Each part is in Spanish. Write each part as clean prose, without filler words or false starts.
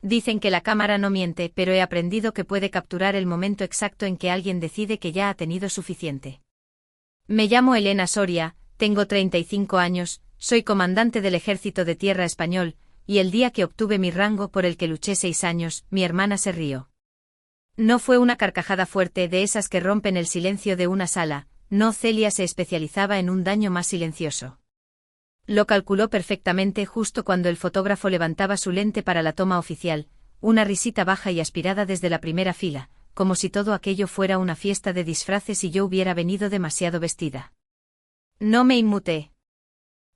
Dicen que la cámara no miente, pero he aprendido que puede capturar el momento exacto en que alguien decide que ya ha tenido suficiente. Me llamo Elena Soria, tengo 35 años, soy comandante del Ejército de Tierra español, y el día que obtuve mi rango por el que luché 6 años, mi hermana se rió. No fue una carcajada fuerte de esas que rompen el silencio de una sala, no, Celia se especializaba en un daño más silencioso. Lo calculó perfectamente justo cuando el fotógrafo levantaba su lente para la toma oficial, una risita baja y aspirada desde la primera fila, como si todo aquello fuera una fiesta de disfraces y yo hubiera venido demasiado vestida. No me inmuté.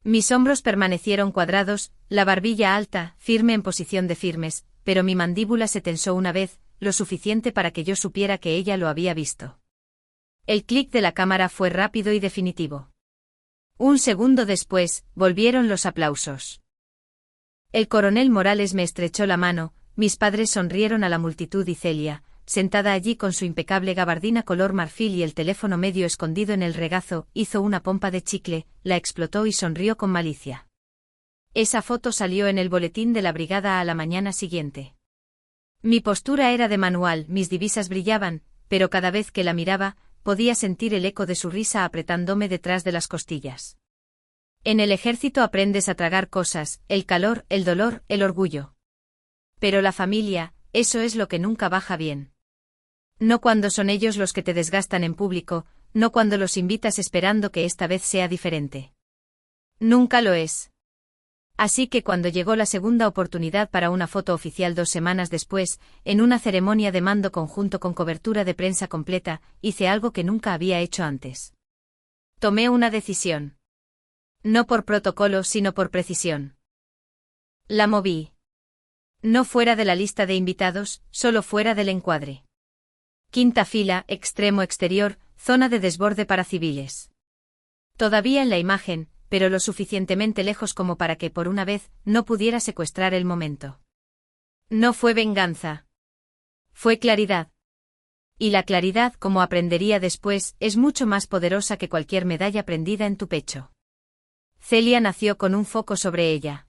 Mis hombros permanecieron cuadrados, la barbilla alta, firme en posición de firmes, pero mi mandíbula se tensó una vez, lo suficiente para que yo supiera que ella lo había visto. El clic de la cámara fue rápido y definitivo. Un segundo después, volvieron los aplausos. El coronel Morales me estrechó la mano, mis padres sonrieron a la multitud y Celia, sentada allí con su impecable gabardina color marfil y el teléfono medio escondido en el regazo, hizo una pompa de chicle, la explotó y sonrió con malicia. Esa foto salió en el boletín de la brigada a la mañana siguiente. Mi postura era de manual, mis divisas brillaban, pero cada vez que la miraba, podía sentir el eco de su risa apretándome detrás de las costillas. En el ejército aprendes a tragar cosas, el calor, el dolor, el orgullo. Pero la familia, eso es lo que nunca baja bien. No cuando son ellos los que te desgastan en público, no cuando los invitas esperando que esta vez sea diferente. Nunca lo es. Así que cuando llegó la segunda oportunidad para una foto oficial 2 semanas después, en una ceremonia de mando conjunto con cobertura de prensa completa, hice algo que nunca había hecho antes. Tomé una decisión. No por protocolo, sino por precisión. La moví. No fuera de la lista de invitados, solo fuera del encuadre. 5ª fila, extremo exterior, zona de desborde para civiles. Todavía en la imagen, pero lo suficientemente lejos como para que por una vez no pudiera secuestrar el momento. No fue venganza. Fue claridad. Y la claridad, como aprendería después, es mucho más poderosa que cualquier medalla prendida en tu pecho. Celia nació con un foco sobre ella.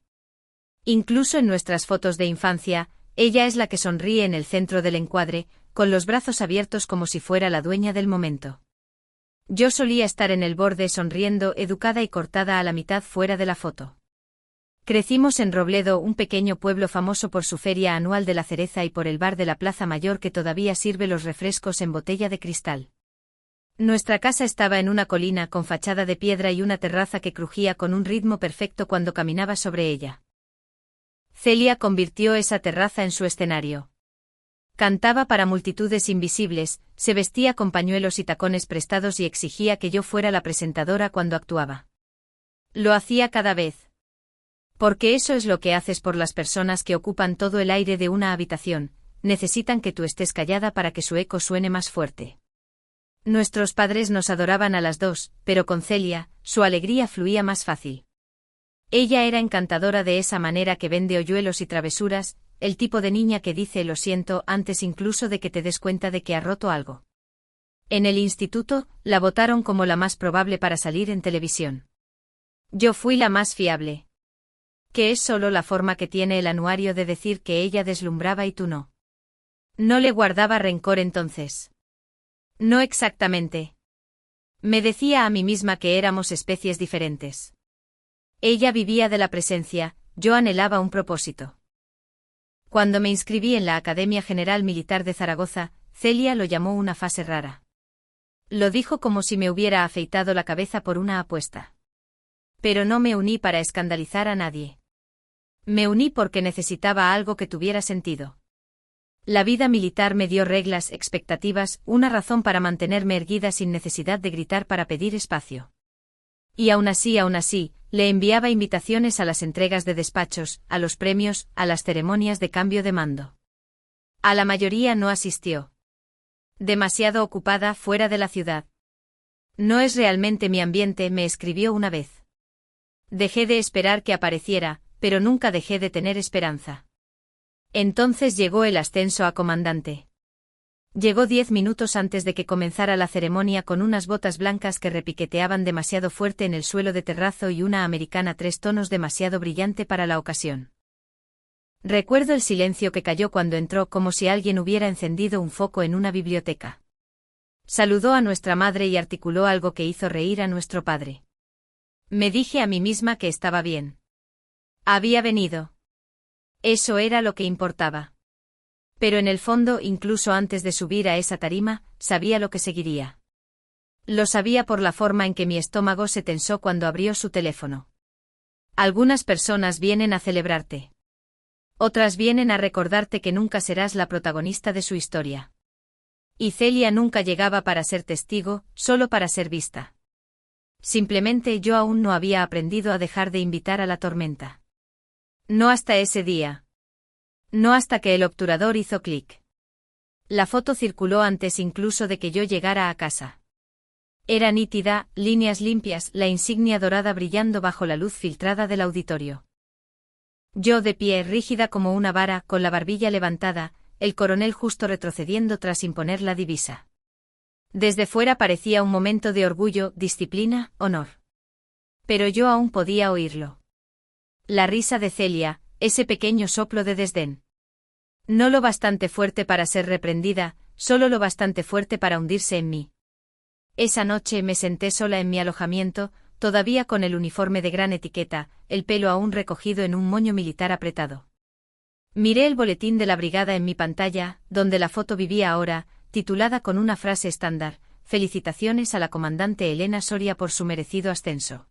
Incluso en nuestras fotos de infancia, ella es la que sonríe en el centro del encuadre, con los brazos abiertos como si fuera la dueña del momento. Yo solía estar en el borde sonriendo, educada y cortada a la mitad fuera de la foto. Crecimos en Robledo, un pequeño pueblo famoso por su feria anual de la cereza y por el bar de la Plaza Mayor que todavía sirve los refrescos en botella de cristal. Nuestra casa estaba en una colina con fachada de piedra y una terraza que crujía con un ritmo perfecto cuando caminaba sobre ella. Celia convirtió esa terraza en su escenario. Cantaba para multitudes invisibles, se vestía con pañuelos y tacones prestados y exigía que yo fuera la presentadora cuando actuaba. Lo hacía cada vez. Porque eso es lo que haces por las personas que ocupan todo el aire de una habitación, necesitan que tú estés callada para que su eco suene más fuerte. Nuestros padres nos adoraban a las dos, pero con Celia, su alegría fluía más fácil. Ella era encantadora de esa manera que vende hoyuelos y travesuras, el tipo de niña que dice lo siento antes incluso de que te des cuenta de que ha roto algo. En el instituto, la votaron como la más probable para salir en televisión. Yo fui la más fiable. Que es solo la forma que tiene el anuario de decir que ella deslumbraba y tú no. No le guardaba rencor entonces. No exactamente. Me decía a mí misma que éramos especies diferentes. Ella vivía de la presencia, yo anhelaba un propósito. Cuando me inscribí en la Academia General Militar de Zaragoza, Celia lo llamó una fase rara. Lo dijo como si me hubiera afeitado la cabeza por una apuesta. Pero no me uní para escandalizar a nadie. Me uní porque necesitaba algo que tuviera sentido. La vida militar me dio reglas, expectativas, una razón para mantenerme erguida sin necesidad de gritar para pedir espacio. Y aún así, le enviaba invitaciones a las entregas de despachos, a los premios, a las ceremonias de cambio de mando. A la mayoría no asistió. Demasiado ocupada fuera de la ciudad. No es realmente mi ambiente, me escribió una vez. Dejé de esperar que apareciera, pero nunca dejé de tener esperanza. Entonces llegó el ascenso a comandante. Llegó 10 minutos antes de que comenzara la ceremonia con unas botas blancas que repiqueteaban demasiado fuerte en el suelo de terrazo y una americana 3 tonos demasiado brillante para la ocasión. Recuerdo el silencio que cayó cuando entró, como si alguien hubiera encendido un foco en una biblioteca. Saludó a nuestra madre y articuló algo que hizo reír a nuestro padre. Me dije a mí misma que estaba bien. Había venido. Eso era lo que importaba. Pero en el fondo, incluso antes de subir a esa tarima, sabía lo que seguiría. Lo sabía por la forma en que mi estómago se tensó cuando abrió su teléfono. Algunas personas vienen a celebrarte. Otras vienen a recordarte que nunca serás la protagonista de su historia. Y Celia nunca llegaba para ser testigo, solo para ser vista. Simplemente yo aún no había aprendido a dejar de invitar a la tormenta. No hasta ese día. No hasta que el obturador hizo clic. La foto circuló antes incluso de que yo llegara a casa. Era nítida, líneas limpias, la insignia dorada brillando bajo la luz filtrada del auditorio. Yo de pie, rígida como una vara, con la barbilla levantada, el coronel justo retrocediendo tras imponer la divisa. Desde fuera parecía un momento de orgullo, disciplina, honor. Pero yo aún podía oírlo. La risa de Celia, ese pequeño soplo de desdén. No lo bastante fuerte para ser reprendida, solo lo bastante fuerte para hundirse en mí. Esa noche me senté sola en mi alojamiento, todavía con el uniforme de gran etiqueta, el pelo aún recogido en un moño militar apretado. Miré el boletín de la brigada en mi pantalla, donde la foto vivía ahora, titulada con una frase estándar: «Felicitaciones a la comandante Elena Soria por su merecido ascenso».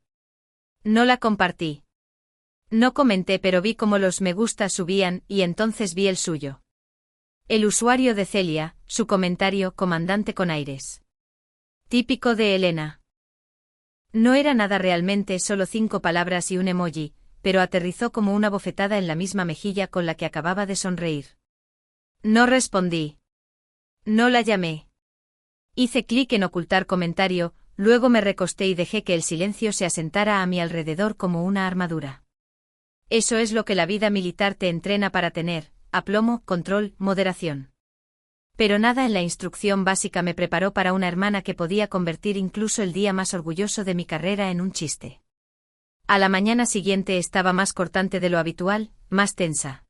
No la compartí. No comenté, pero vi cómo los me gusta subían, y entonces vi el suyo. El usuario de Celia, su comentario: «Comandante con aires». Típico de Elena. No era nada realmente, solo 5 palabras y un emoji, pero aterrizó como una bofetada en la misma mejilla con la que acababa de sonreír. No respondí. No la llamé. Hice clic en ocultar comentario, luego me recosté y dejé que el silencio se asentara a mi alrededor como una armadura. Eso es lo que la vida militar te entrena para tener: aplomo, control, moderación. Pero nada en la instrucción básica me preparó para una hermana que podía convertir incluso el día más orgulloso de mi carrera en un chiste. A la mañana siguiente estaba más cortante de lo habitual, más tensa.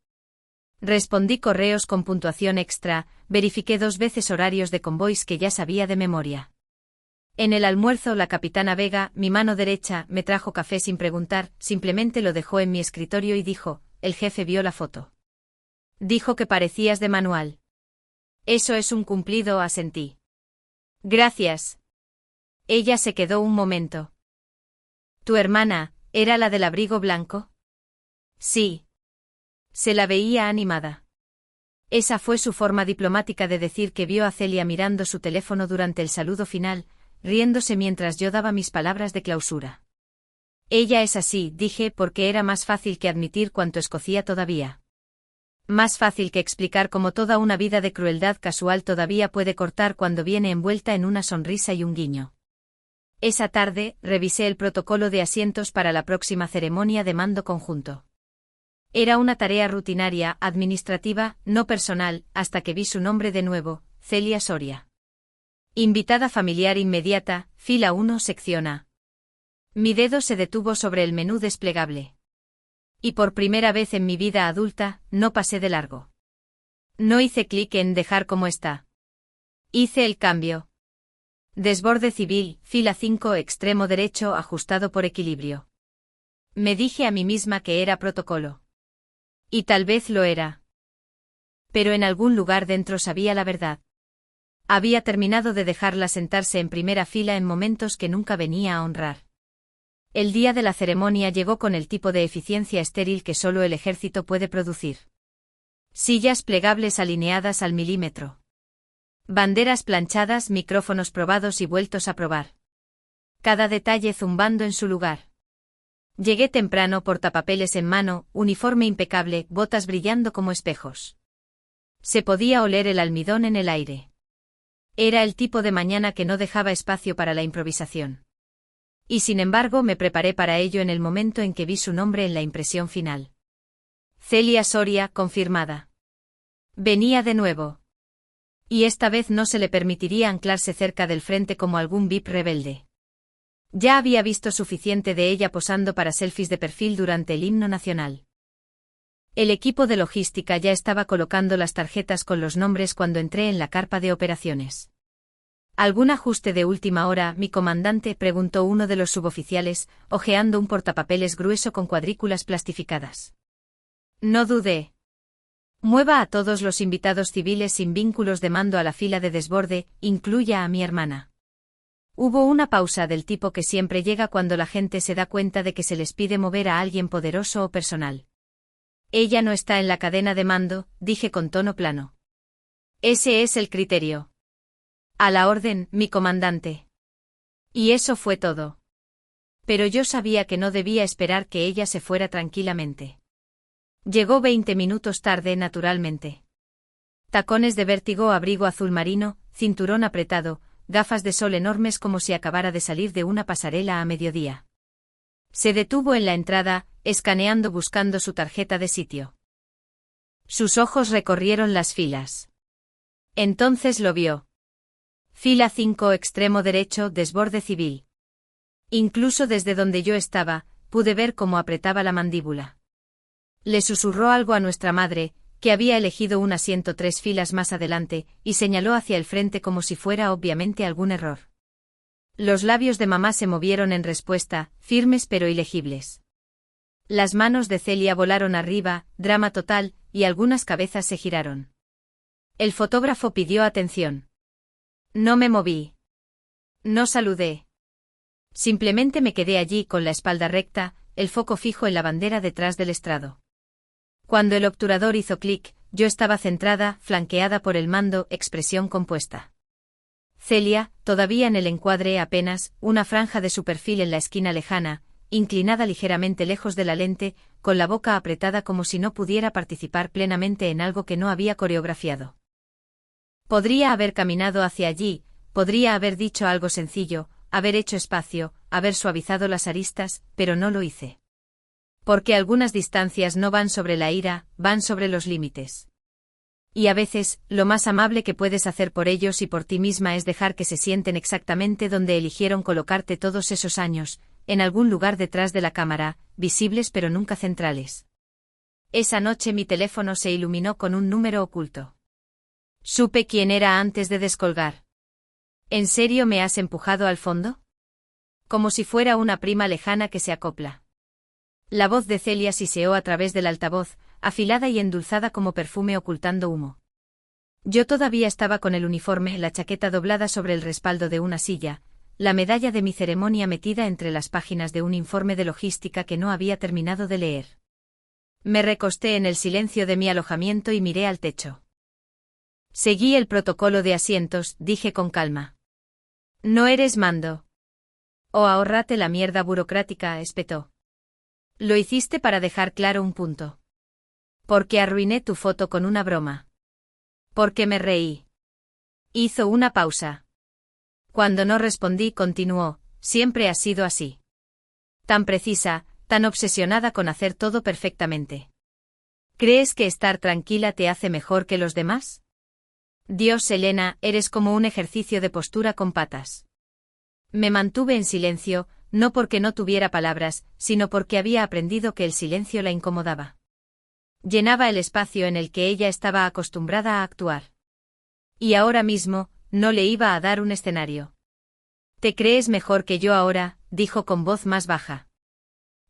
Respondí correos con puntuación extra, verifiqué 2 veces horarios de convoys que ya sabía de memoria. En el almuerzo la capitana Vega, mi mano derecha, me trajo café sin preguntar, simplemente lo dejó en mi escritorio y dijo: «El jefe vio la foto. Dijo que parecías de manual». «Eso es un cumplido», asentí. «Gracias». Ella se quedó un momento. «¿Tu hermana era la del abrigo blanco?» «Sí». Se la veía animada. Esa fue su forma diplomática de decir que vio a Celia mirando su teléfono durante el saludo final, riéndose mientras yo daba mis palabras de clausura. «Ella es así», dije, porque era más fácil que admitir cuánto escocía todavía. Más fácil que explicar cómo toda una vida de crueldad casual todavía puede cortar cuando viene envuelta en una sonrisa y un guiño. Esa tarde, revisé el protocolo de asientos para la próxima ceremonia de mando conjunto. Era una tarea rutinaria, administrativa, no personal, hasta que vi su nombre de nuevo: Celia Soria. Invitada familiar inmediata, fila 1, sección A. Mi dedo se detuvo sobre el menú desplegable. Y por primera vez en mi vida adulta, no pasé de largo. No hice clic en «dejar como está». Hice el cambio. Desborde civil, fila 5, extremo derecho, ajustado por equilibrio. Me dije a mí misma que era protocolo. Y tal vez lo era. Pero en algún lugar dentro sabía la verdad. Había terminado de dejarla sentarse en primera fila en momentos que nunca venía a honrar. El día de la ceremonia llegó con el tipo de eficiencia estéril que solo el ejército puede producir. Sillas plegables alineadas al milímetro. Banderas planchadas, micrófonos probados y vueltos a probar. Cada detalle zumbando en su lugar. Llegué temprano, portapapeles en mano, uniforme impecable, botas brillando como espejos. Se podía oler el almidón en el aire. Era el tipo de mañana que no dejaba espacio para la improvisación. Y sin embargo me preparé para ello en el momento en que vi su nombre en la impresión final. Celia Soria, confirmada. Venía de nuevo. Y esta vez no se le permitiría anclarse cerca del frente como algún VIP rebelde. Ya había visto suficiente de ella posando para selfies de perfil durante el himno nacional. El equipo de logística ya estaba colocando las tarjetas con los nombres cuando entré en la carpa de operaciones. ¿Algún ajuste de última hora, mi comandante?, preguntó uno de los suboficiales, hojeando un portapapeles grueso con cuadrículas plastificadas. No dudé. Mueva a todos los invitados civiles sin vínculos de mando a la fila de desborde, incluya a mi hermana. Hubo una pausa del tipo que siempre llega cuando la gente se da cuenta de que se les pide mover a alguien poderoso o personal. Ella no está en la cadena de mando, dije con tono plano. Ese es el criterio. A la orden, mi comandante. Y eso fue todo. Pero yo sabía que no debía esperar que ella se fuera tranquilamente. Llegó 20 minutos tarde, naturalmente. Tacones de vértigo, abrigo azul marino, cinturón apretado, gafas de sol enormes como si acabara de salir de una pasarela a mediodía. Se detuvo en la entrada, escaneando buscando su tarjeta de sitio. Sus ojos recorrieron las filas. Entonces lo vio. Fila 5, extremo derecho, desborde civil. Incluso desde donde yo estaba, pude ver cómo apretaba la mandíbula. Le susurró algo a nuestra madre, que había elegido un asiento 3 filas más adelante, y señaló hacia el frente como si fuera obviamente algún error. Los labios de mamá se movieron en respuesta, firmes pero ilegibles. Las manos de Celia volaron arriba, drama total, y algunas cabezas se giraron. El fotógrafo pidió atención. No me moví. No saludé. Simplemente me quedé allí con la espalda recta, el foco fijo en la bandera detrás del estrado. Cuando el obturador hizo clic, yo estaba centrada, flanqueada por el mando, expresión compuesta. Celia, todavía en el encuadre apenas, una franja de su perfil en la esquina lejana, inclinada ligeramente lejos de la lente, con la boca apretada como si no pudiera participar plenamente en algo que no había coreografiado. Podría haber caminado hacia allí, podría haber dicho algo sencillo, haber hecho espacio, haber suavizado las aristas, pero no lo hice. Porque algunas distancias no van sobre la ira, van sobre los límites. Y a veces, lo más amable que puedes hacer por ellos y por ti misma es dejar que se sienten exactamente donde eligieron colocarte todos esos años, en algún lugar detrás de la cámara, visibles pero nunca centrales. Esa noche mi teléfono se iluminó con un número oculto. Supe quién era antes de descolgar. ¿En serio me has empujado al fondo? Como si fuera una prima lejana que se acopla. La voz de Celia siseó a través del altavoz, afilada y endulzada como perfume ocultando humo. Yo todavía estaba con el uniforme, la chaqueta doblada sobre el respaldo de una silla, la medalla de mi ceremonia metida entre las páginas de un informe de logística que no había terminado de leer. Me recosté en el silencio de mi alojamiento y miré al techo. Seguí el protocolo de asientos, dije con calma. No eres mando. O ahórrate la mierda burocrática, espetó. Lo hiciste para dejar claro un punto. Porque arruiné tu foto con una broma. Porque me reí. Hizo una pausa. Cuando no respondí, continuó, siempre has sido así. Tan precisa, tan obsesionada con hacer todo perfectamente. ¿Crees que estar tranquila te hace mejor que los demás? Dios, Elena, eres como un ejercicio de postura con patas. Me mantuve en silencio, no porque no tuviera palabras, sino porque había aprendido que el silencio la incomodaba. Llenaba el espacio en el que ella estaba acostumbrada a actuar. Y ahora mismo, no le iba a dar un escenario. ¿Te crees mejor que yo ahora?, dijo con voz más baja.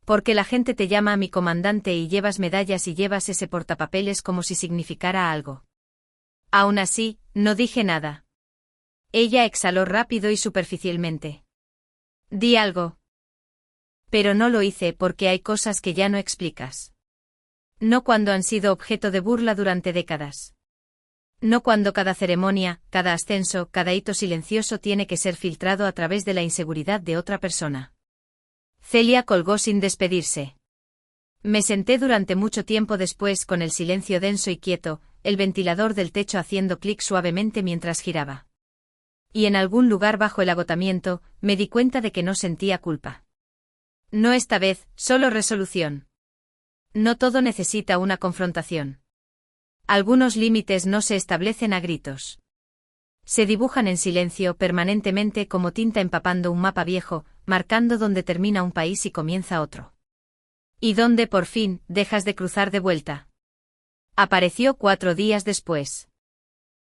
Porque la gente te llama a mi comandante y llevas medallas y llevas ese portapapeles como si significara algo. Aún así, no dije nada. Ella exhaló rápido y superficialmente. Di algo. Pero no lo hice porque hay cosas que ya no explicas. No cuando han sido objeto de burla durante décadas. No cuando cada ceremonia, cada ascenso, cada hito silencioso tiene que ser filtrado a través de la inseguridad de otra persona. Celia colgó sin despedirse. Me senté durante mucho tiempo después con el silencio denso y quieto, el ventilador del techo haciendo clic suavemente mientras giraba. Y en algún lugar bajo el agotamiento, me di cuenta de que no sentía culpa. No esta vez, solo resolución. No todo necesita una confrontación. Algunos límites no se establecen a gritos. Se dibujan en silencio permanentemente como tinta empapando un mapa viejo, marcando dónde termina un país y comienza otro. Y dónde por fin dejas de cruzar de vuelta. Apareció 4 días después.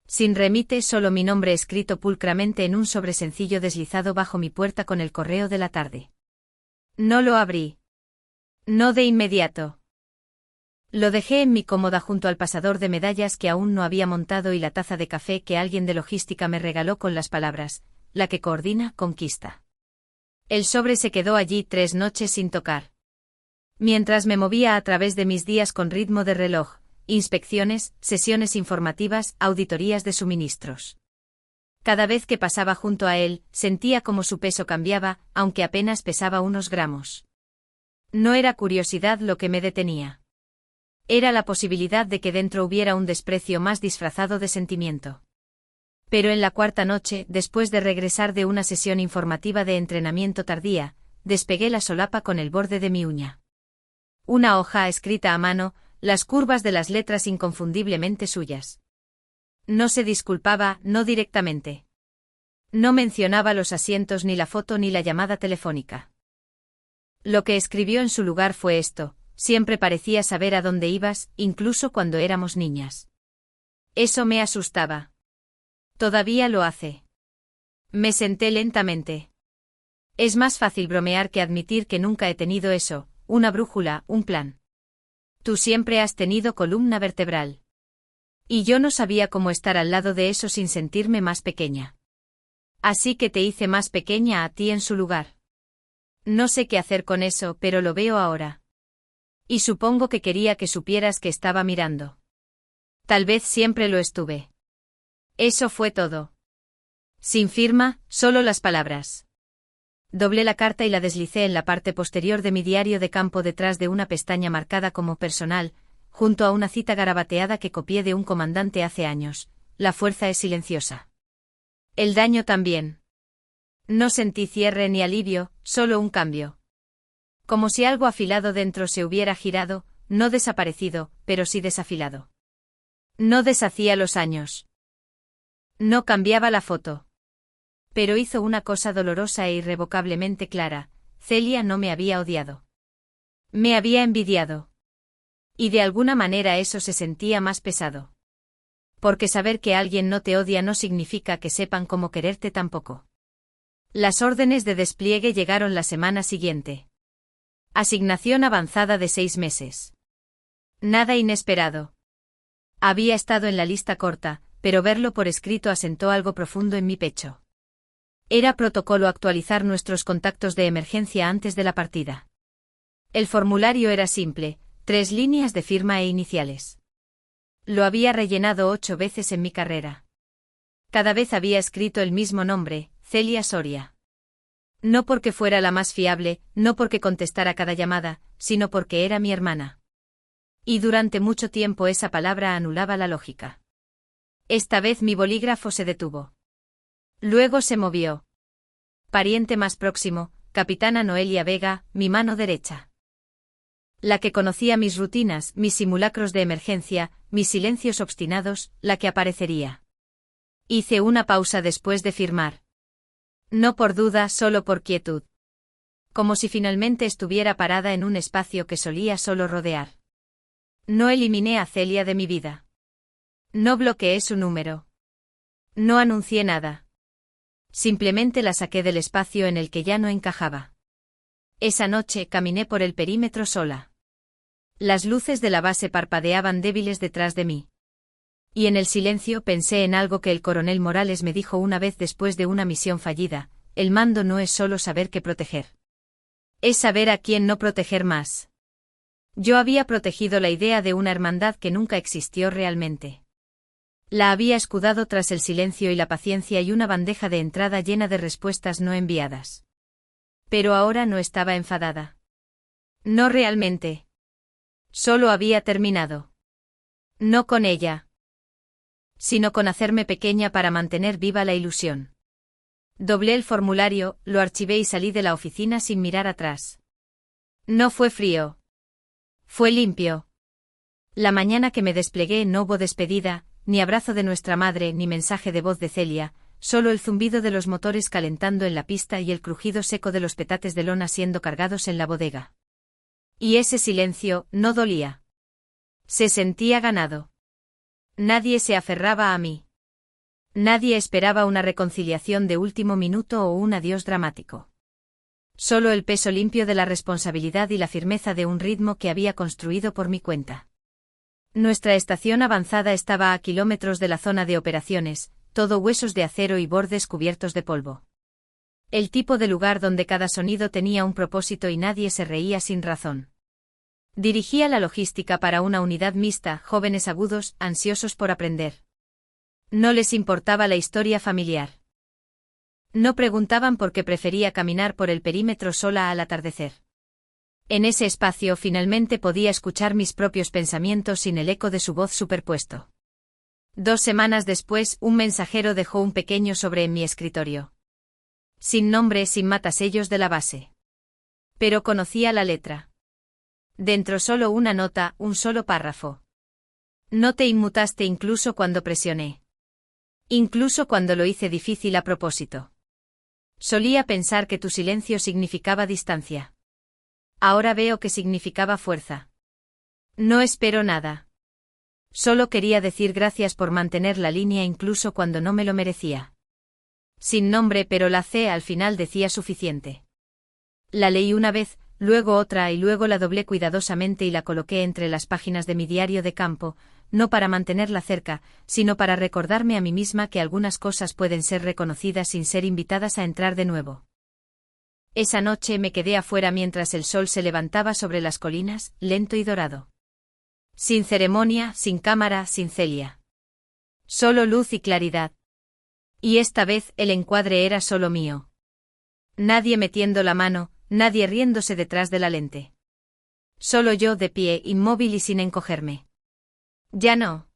Sin remite, solo mi nombre escrito pulcramente en un sobre sencillo deslizado bajo mi puerta con el correo de la tarde. No lo abrí. No de inmediato. Lo dejé en mi cómoda junto al pasador de medallas que aún no había montado y la taza de café que alguien de logística me regaló con las palabras, la que coordina, conquista. El sobre se quedó allí 3 noches sin tocar. Mientras me movía a través de mis días con ritmo de reloj, inspecciones, sesiones informativas, auditorías de suministros. Cada vez que pasaba junto a él, sentía como su peso cambiaba, aunque apenas pesaba unos gramos. No era curiosidad lo que me detenía. Era la posibilidad de que dentro hubiera un desprecio más disfrazado de sentimiento. Pero en la 4ª noche, después de regresar de una sesión informativa de entrenamiento tardía, despegué la solapa con el borde de mi uña. Una hoja escrita a mano, las curvas de las letras inconfundiblemente suyas. No se disculpaba, no directamente. No mencionaba los asientos ni la foto ni la llamada telefónica. Lo que escribió en su lugar fue esto: siempre parecía saber a dónde ibas, incluso cuando éramos niñas. Eso me asustaba. Todavía lo hace. Me senté lentamente. Es más fácil bromear que admitir que nunca he tenido eso, una brújula, un plan. Tú siempre has tenido columna vertebral. Y yo no sabía cómo estar al lado de eso sin sentirme más pequeña. Así que te hice más pequeña a ti en su lugar. No sé qué hacer con eso, pero lo veo ahora. Y supongo que quería que supieras que estaba mirando. Tal vez siempre lo estuve. Eso fue todo. Sin firma, solo las palabras. Doblé la carta y la deslicé en la parte posterior de mi diario de campo detrás de una pestaña marcada como personal, junto a una cita garabateada que copié de un comandante hace años: la fuerza es silenciosa. El daño también. No sentí cierre ni alivio, solo un cambio. Como si algo afilado dentro se hubiera girado, no desaparecido, pero sí desafilado. No deshacía los años. No cambiaba la foto. Pero hizo una cosa dolorosa e irrevocablemente clara: Celia no me había odiado. Me había envidiado. Y de alguna manera eso se sentía más pesado. Porque saber que alguien no te odia no significa que sepan cómo quererte tampoco. Las órdenes de despliegue llegaron la semana siguiente. Asignación avanzada de 6 meses. Nada inesperado. Había estado en la lista corta, pero verlo por escrito asentó algo profundo en mi pecho. Era protocolo actualizar nuestros contactos de emergencia antes de la partida. El formulario era simple: 3 líneas de firma e iniciales. Lo había rellenado 8 veces en mi carrera. Cada vez había escrito el mismo nombre: Celia Soria. No porque fuera la más fiable, no porque contestara cada llamada, sino porque era mi hermana. Y durante mucho tiempo esa palabra anulaba la lógica. Esta vez mi bolígrafo se detuvo. Luego se movió. Pariente más próximo: Capitana Noelia Vega, mi mano derecha. La que conocía mis rutinas, mis simulacros de emergencia, mis silencios obstinados, la que aparecería. Hice una pausa después de firmar. No por duda, solo por quietud. Como si finalmente estuviera parada en un espacio que solía solo rodear. No eliminé a Celia de mi vida. No bloqueé su número. No anuncié nada. Simplemente la saqué del espacio en el que ya no encajaba. Esa noche caminé por el perímetro sola. Las luces de la base parpadeaban débiles detrás de mí. Y en el silencio pensé en algo que el coronel Morales me dijo una vez después de una misión fallida: el mando no es solo saber qué proteger. Es saber a quién no proteger más. Yo había protegido la idea de una hermandad que nunca existió realmente. La había escudado tras el silencio y la paciencia y una bandeja de entrada llena de respuestas no enviadas. Pero ahora no estaba enfadada. No realmente. Solo había terminado. No con ella, sino con hacerme pequeña para mantener viva la ilusión. Doblé el formulario, lo archivé y salí de la oficina sin mirar atrás. No fue frío. Fue limpio. La mañana que me desplegué no hubo despedida, ni abrazo de nuestra madre ni mensaje de voz de Celia, solo el zumbido de los motores calentando en la pista y el crujido seco de los petates de lona siendo cargados en la bodega. Y ese silencio no dolía. Se sentía ganado. Nadie se aferraba a mí. Nadie esperaba una reconciliación de último minuto o un adiós dramático. Solo el peso limpio de la responsabilidad y la firmeza de un ritmo que había construido por mi cuenta. Nuestra estación avanzada estaba a kilómetros de la zona de operaciones, todo huesos de acero y bordes cubiertos de polvo. El tipo de lugar donde cada sonido tenía un propósito y nadie se reía sin razón. Dirigía la logística para una unidad mixta, jóvenes agudos, ansiosos por aprender. No les importaba la historia familiar. No preguntaban por qué prefería caminar por el perímetro sola al atardecer. En ese espacio finalmente podía escuchar mis propios pensamientos sin el eco de su voz superpuesto. 2 semanas después, un mensajero dejó un pequeño sobre en mi escritorio. Sin nombre, sin matasellos de la base. Pero conocía la letra. Dentro solo una nota, un solo párrafo. No te inmutaste incluso cuando presioné. Incluso cuando lo hice difícil a propósito. Solía pensar que tu silencio significaba distancia. Ahora veo que significaba fuerza. No espero nada. Solo quería decir gracias por mantener la línea incluso cuando no me lo merecía. Sin nombre, pero la C al final decía suficiente. La leí una vez, luego otra y luego la doblé cuidadosamente y la coloqué entre las páginas de mi diario de campo, no para mantenerla cerca, sino para recordarme a mí misma que algunas cosas pueden ser reconocidas sin ser invitadas a entrar de nuevo. Esa noche me quedé afuera mientras el sol se levantaba sobre las colinas, lento y dorado. Sin ceremonia, sin cámara, sin Celia. Solo luz y claridad. Y esta vez el encuadre era solo mío. Nadie metiendo la mano, nadie riéndose detrás de la lente. Solo yo de pie, inmóvil y sin encogerme. Ya no.